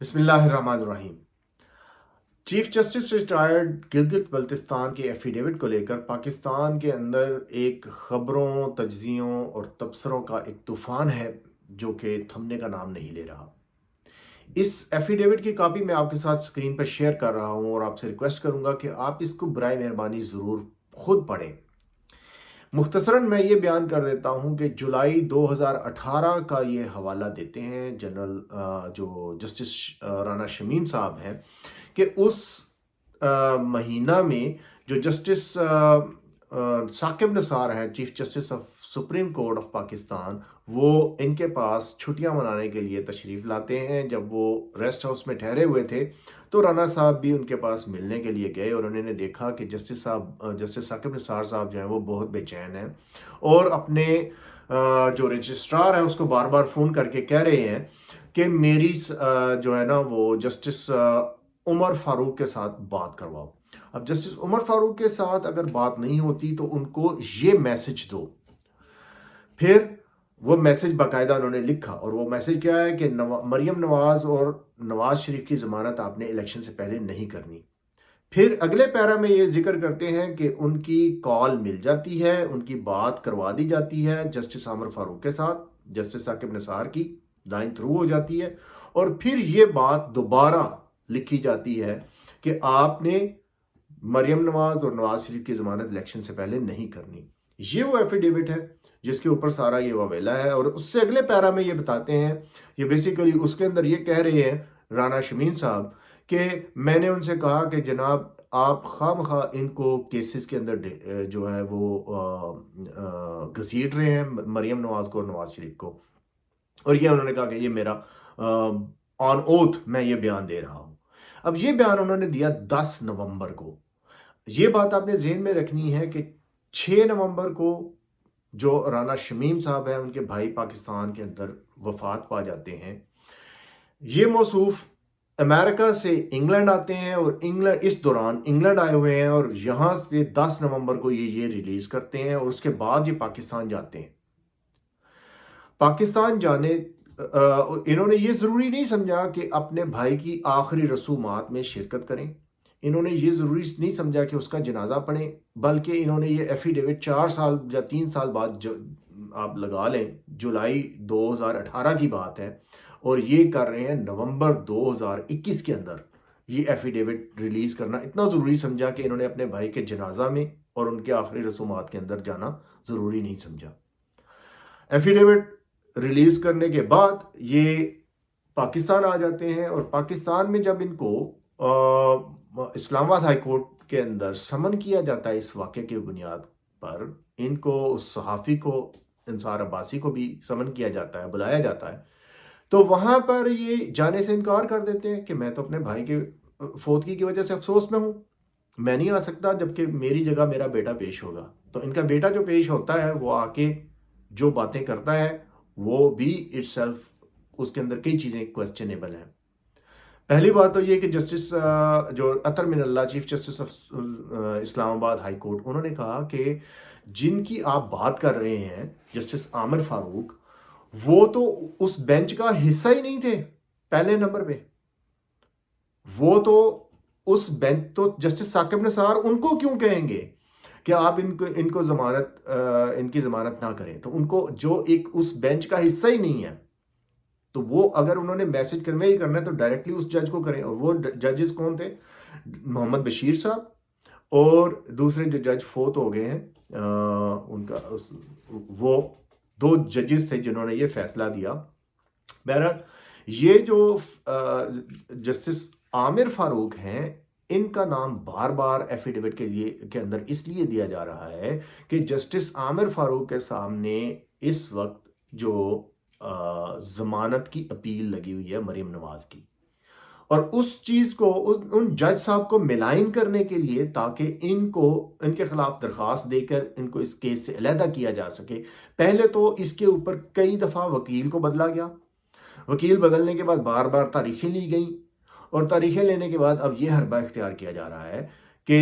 बिस्मिल्लाहिर्रहमानिर्रहीम। Chief justice retired Gilgit Baltistan के affidavit को लेकर पाकिस्तान के अंदर एक खबरों, तज्जियों और तबसरों का एक तूफान है जो कि थमने का नाम नहीं ले रहा। इस एफिडेविट की कॉपी मैं आपके साथ स्क्रीन पर शेयर कर रहा हूं और आपसे रिक्वेस्ट करूंगा कि आप इसको बराए मेहरबानी ज़रूर खुद पढ़ें। मुख्तसरन मैं ये बयान कर देता हूं कि जुलाई 2018 का ये हवाला देते हैं जनरल जो जस्टिस राना शमीम साहब हैं कि उस महीना में जो जस्टिस साकिब निसार हैं, chief justice of supreme court of Pakistan, वो इनके पास छुट्टियां मनाने के लिए तशरीफ़ लाते हैं। जब वो रेस्ट हाउस में ठहरे हुए थे तो राना साहब भी उनके पास मिलने के लिए गए और उन्होंने देखा कि जस्टिस साकिब निसार साहब जो हैं वो बहुत बेचैन हैं और अपने जो रजिस्ट्रार है उसको बार बार फ़ोन करके कह रहे हैं कि मेरी जो है ना वो जस्टिस उमर फारूक के साथ बात करवाओ। अब जस्टिस उमर फारूक के साथ अगर बात नहीं होती तो उनको ये मैसेज दो। फिर वो मैसेज बाकायदा उन्होंने लिखा और वो मैसेज क्या है कि मरियम नवाज और नवाज शरीफ की जमानत आपने इलेक्शन से पहले नहीं करनी। फिर अगले पैरा में ये जिक्र करते हैं कि उनकी कॉल मिल जाती है, उनकी बात करवा दी जाती है जस्टिस आमिर फारूक के साथ, जस्टिस साकिब निसार की लाइन थ्रू हो जाती है और फिर ये बात दोबारा लिखी जाती है कि आपने मरियम नवाज और नवाज शरीफ की जमानत इलेक्शन से पहले नहीं करनी। ये वो एफिडेविट है जिसके ऊपर सारा ये वावेला है और उससे अगले पैरा में ये बताते हैं, ये बेसिकली उसके अंदर ये कह रहे हैं राना शमीम साहब कि मैंने उनसे कहा कि जनाब आप खामखा इनको केसेस के अंदर जो है वो घसीट रहे हैं मरियम नवाज को और नवाज शरीफ को। और ये उन्होंने कहा कि ये मेरा ऑन ओथ मैं ये बयान दे रहा हूं। अब ये बयान उन्होंने दिया 10 नवंबर को। ये बात आपने ज़हन में रखनी है कि 6 नवंबर को जो राना शमीम साहब हैं उनके भाई पाकिस्तान के अंदर वफात पा जाते हैं। ये मौसूफ अमेरिका से इंग्लैंड आते हैं और इंग्लैंड इस दौरान इंग्लैंड आए हुए हैं और यहां से 10 नवंबर को ये रिलीज करते हैं और उसके बाद ये पाकिस्तान जाते हैं। पाकिस्तान जाने इन्होंने ये ज़रूरी नहीं समझा कि अपने भाई की आखिरी रसूमात में शिरकत करें। इन्होंने ये ज़रूरी नहीं समझा कि उसका जनाजा पढ़ें, बल्कि इन्होंने ये एफिडेविट 4 साल या 3 साल बाद जो आप लगा लें, जुलाई 2018 की बात है और ये कर रहे हैं नवंबर 2021 के अंदर। ये एफिडेविट रिलीज़ करना इतना ज़रूरी समझा कि इन्होंने अपने भाई के जनाजा में और उनके आखिरी रसूमात के अंदर जाना ज़रूरी नहीं समझा। एफिडेविट रिलीज करने के बाद ये पाकिस्तान आ जाते हैं और पाकिस्तान में जब इनको इस्लामाबाद हाई कोर्ट के अंदर समन किया जाता है इस वाक़े की बुनियाद पर, इनको उस सहाफ़ी को इंसार अब्बासी को भी समन किया जाता है, बुलाया जाता है। तो वहां पर ये जाने से इनकार कर देते हैं कि मैं तो अपने भाई के फौतगी की वजह से अफसोस में हूं, मैं नहीं आ सकता, जबकि मेरी जगह मेरा बेटा पेश होगा। तो इनका बेटा जो पेश होता है वो आके जो बातें करता है वो भी इटसेल्फ उसके अंदर कई चीजें क्वेश्चनेबल हैं। पहली बात तो ये कि जस्टिस जो Athar Minallah chief justice of Islamabad high court, उन्होंने कहा कि जिनकी आप बात कर रहे हैं जस्टिस आमिर फारूक, वो तो उस बेंच का हिस्सा ही नहीं थे। पहले नंबर पे वो तो उस बेंच, तो जस्टिस साकिब निसार उनको क्यों कहेंगे कि आप इनको इनकी जमानत ना करें? तो उनको जो एक उस बेंच का हिस्सा ही नहीं है, तो वो अगर उन्होंने मैसेज कन्वे ही करना है तो डायरेक्टली उस जज को करें। और वो जजेस कौन थे? मोहम्मद बशीर साहब और दूसरे जो जज फोत हो गए हैं वो 2 जजेस थे जिन्होंने ये फैसला दिया। बहरहाल ये जो जस्टिस आमिर फारूक हैं, इनका नाम बार बार एफिडेविट के अंदर इसलिए दिया जा रहा है कि जस्टिस आमिर फारूक के सामने इस वक्त जो जमानत की अपील लगी हुई है मरीम नवाज की, और उस चीज को उन जज साहब को मिलाइन करने के लिए, ताकि इनके खिलाफ दरखास्त देकर इनको इस केस से अलहदा किया जा सके। पहले तो इसके ऊपर कई दफा वकील को बदला गया, वकील बदलने के बाद बार बार तारीखें ली गई और तारीखें लेने के बाद अब यह हरबा इख्तियार किया जा रहा है कि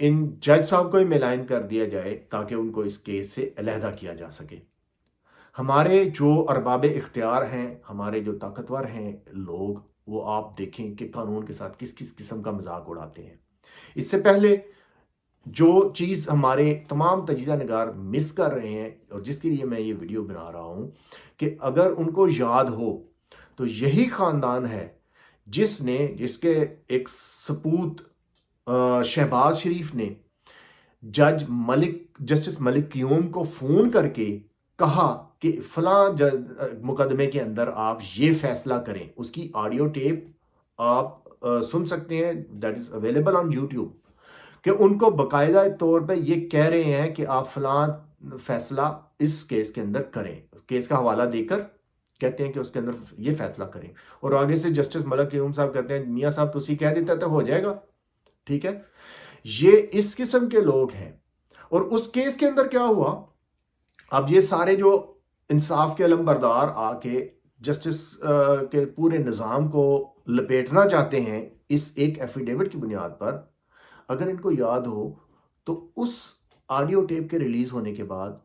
इन जज साहब को ही मिलाइन कर दिया जाए ताकि उनको इस केस से अलहदा किया जा सके। हमारे जो अरबाब इख्तियार हैं, हमारे जो ताकतवर हैं लोग, वो आप देखें कि कानून के साथ किस किस किस्म का मजाक उड़ाते हैं। इससे पहले जो चीज़ हमारे तमाम तजीज़ा निगार मिस कर रहे हैं और जिसके लिए मैं ये वीडियो बना रहा हूँ कि अगर उनको याद हो तो यही ख़ानदान है जिसके एक सपूत शहबाज शरीफ ने जस्टिस मलिक क़याम को फ़ोन करके कहा कि फलां मुकदमे के अंदर आप ये फैसला करें। उसकी ऑडियो टेप आप सुन सकते हैं, that is available on YouTube, कि उनको बाकायदा तौर पे ये कह रहे हैं कि आप फलां फैसला इस केस के अंदर करें। केस का हवाला देकर कहते हैं कि उसके अंदर ये फैसला करें और आगे से जस्टिस मलिक क़याम साहब कहते हैं मियाँ साहब तुसी कह देता तो हो जाएगा। ठीक है, ये इस किस्म के लोग हैं। और उस केस के अंदर क्या हुआ, अब ये सारे जो इंसाफ के अलमबरदार आके जस्टिस के पूरे निज़ाम को लपेटना चाहते हैं इस एक एफिडेविट की बुनियाद पर, अगर इनको याद हो तो उस ऑडियो टेप के रिलीज होने के बाद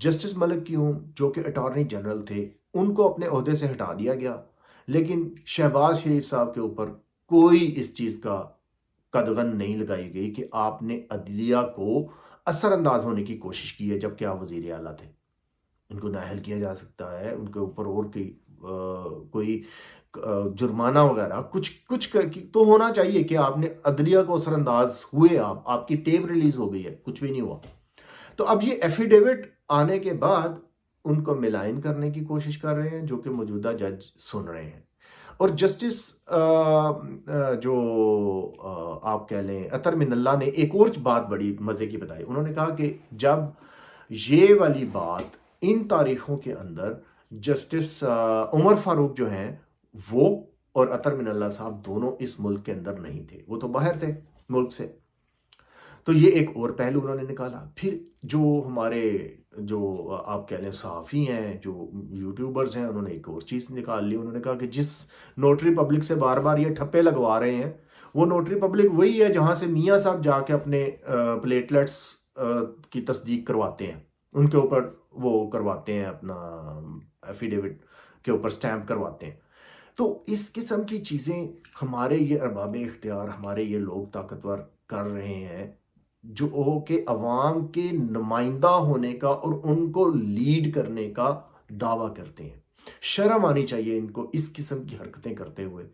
जस्टिस मलिक क़याम जो कि अटॉर्नी जनरल थे उनको अपने ओहदे से हटा दिया गया, लेकिन शहबाज शरीफ साहब के ऊपर कोई इस चीज़ का कदगन नहीं लगाई गई कि आपने अदलिया को असरअंदाज होने की कोशिश की है जबकि आप वजीर आला थे। इनको नाअहल किया जा सकता है, उनके ऊपर और कोई जुर्माना वगैरह कुछ कुछ तो होना चाहिए कि आपने अदलिया को असरअंदाज हुए, आपकी टेप रिलीज हो गई है, कुछ भी नहीं हुआ। तो अब ये एफिडेविट आने के बाद उनको मिलाइन करने की कोशिश कर रहे हैं जो कि मौजूदा जज सुन रहे हैं। और जस्टिस जो आप कह लें अतर मिनल्ला ने एक और बात बड़ी मज़े की बताई। उन्होंने कहा कि जब ये वाली बात इन तारीखों के अंदर जस्टिस उमर फारूक जो हैं वो और अतर मिनल्ला साहब दोनों इस मुल्क के अंदर नहीं थे, वो तो बाहर थे मुल्क से। तो ये एक और पहलू उन्होंने निकाला। फिर जो हमारे जो आप कह लें सहाफ़ी हैं, जो यूट्यूबर्स हैं, उन्होंने एक और चीज़ निकाल ली। उन्होंने कहा कि जिस नोटरी पब्लिक से बार बार ये ठप्पे लगवा रहे हैं वो नोटरी पब्लिक वही है जहाँ से मियाँ साहब जाके अपने प्लेटलेट्स की तस्दीक करवाते हैं, उनके ऊपर वो करवाते हैं, अपना एफिडेविट के ऊपर स्टैंप करवाते हैं। तो इस किस्म की चीज़ें हमारे ये अरबाब इख्तियार, हमारे ये लोग ताकतवर कर रहे हैं जो कि अवाम के नुमाइंदा होने का और उनको लीड करने का दावा करते हैं। शर्म आनी चाहिए इनको इस किस्म की हरकतें करते हुए।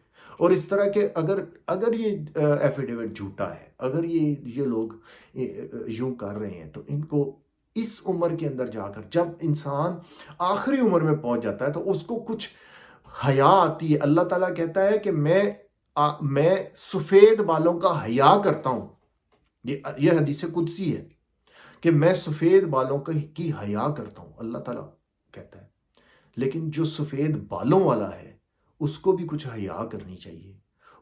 और इस तरह के अगर अगर ये एफिडेविट झूठा है, अगर ये लोग यूं कर रहे हैं तो इनको इस उम्र के अंदर जाकर, जब इंसान आखिरी उम्र में पहुंच जाता है तो उसको कुछ हया आती है। अल्लाह ताला कहता है कि मैं सफेद बालों का हया करता हूं। ये हदीस कुदसी है कि मैं सफेद बालों की हया करता हूं, अल्लाह ताला कहता है। लेकिन जो सफेद बालों वाला है उसको भी कुछ हया करनी चाहिए,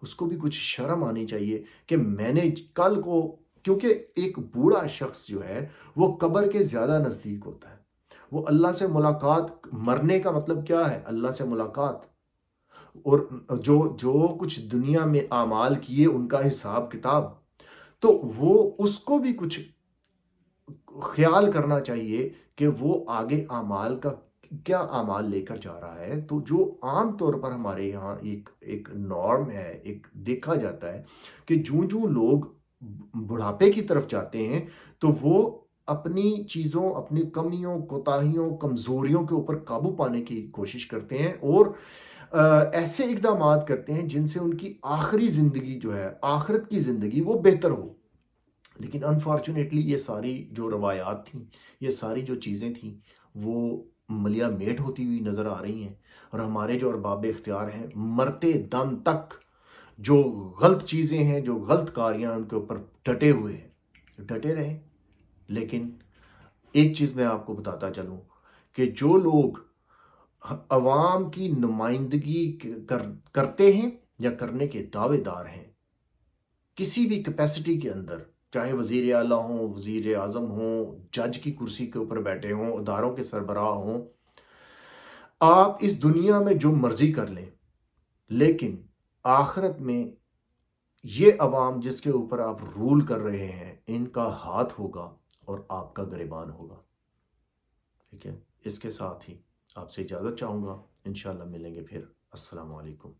उसको भी कुछ शर्म आनी चाहिए कि मैंने कल को, क्योंकि एक बूढ़ा शख्स जो है वो कब्र के ज्यादा नजदीक होता है। वो अल्लाह से मुलाकात, मरने का मतलब क्या है, अल्लाह से मुलाकात। और जो जो कुछ दुनिया में आमाल किए उनका हिसाब किताब, तो वो उसको भी कुछ ख्याल करना चाहिए कि वो आगे आमाल का क्या आमाल लेकर जा रहा है। तो जो आम तौर पर हमारे यहाँ एक एक नॉर्म है, एक देखा जाता है कि जो लोग बुढ़ापे की तरफ जाते हैं तो वो अपनी चीज़ों, अपनी कमियों, कोताहियों, कमज़ोरियों के ऊपर काबू पाने की कोशिश करते हैं और ऐसे इकदाम करते हैं जिनसे उनकी आखिरी ज़िंदगी जो है, आखिरत की ज़िंदगी वो बेहतर हो। लेकिन अनफॉर्चुनेटली ये सारी जो रवायात थी, ये सारी जो चीज़ें थी, वो मलिया मेट होती हुई नज़र आ रही हैं। और हमारे जो अरबाब इख्तियार हैं मरते दम तक जो गलत चीज़ें हैं, जो गलत कारियाँ उनके ऊपर डटे हुए हैं, डटे रहें। लेकिन एक चीज़ मैं आपको बताता चलूँ कि जो लोग अवाम की नुमाइंदगी करते हैं या करने के दावेदार हैं किसी भी कैपेसिटी के अंदर, चाहे वजीर आला हों, वजीर आजम हों, जज की कुर्सी के ऊपर बैठे हों, अदारों के सरबराह हों, आप इस दुनिया में जो मर्जी कर लें, लेकिन आखिरत में ये अवाम जिसके ऊपर आप रूल कर रहे हैं इनका हाथ होगा और आपका गिरबान होगा। ठीक है, इसके साथ ही आपसे इजाज़त चाहूँगा। इंशाल्लाह मिलेंगे फिर। अस्सलाम वालेकुम।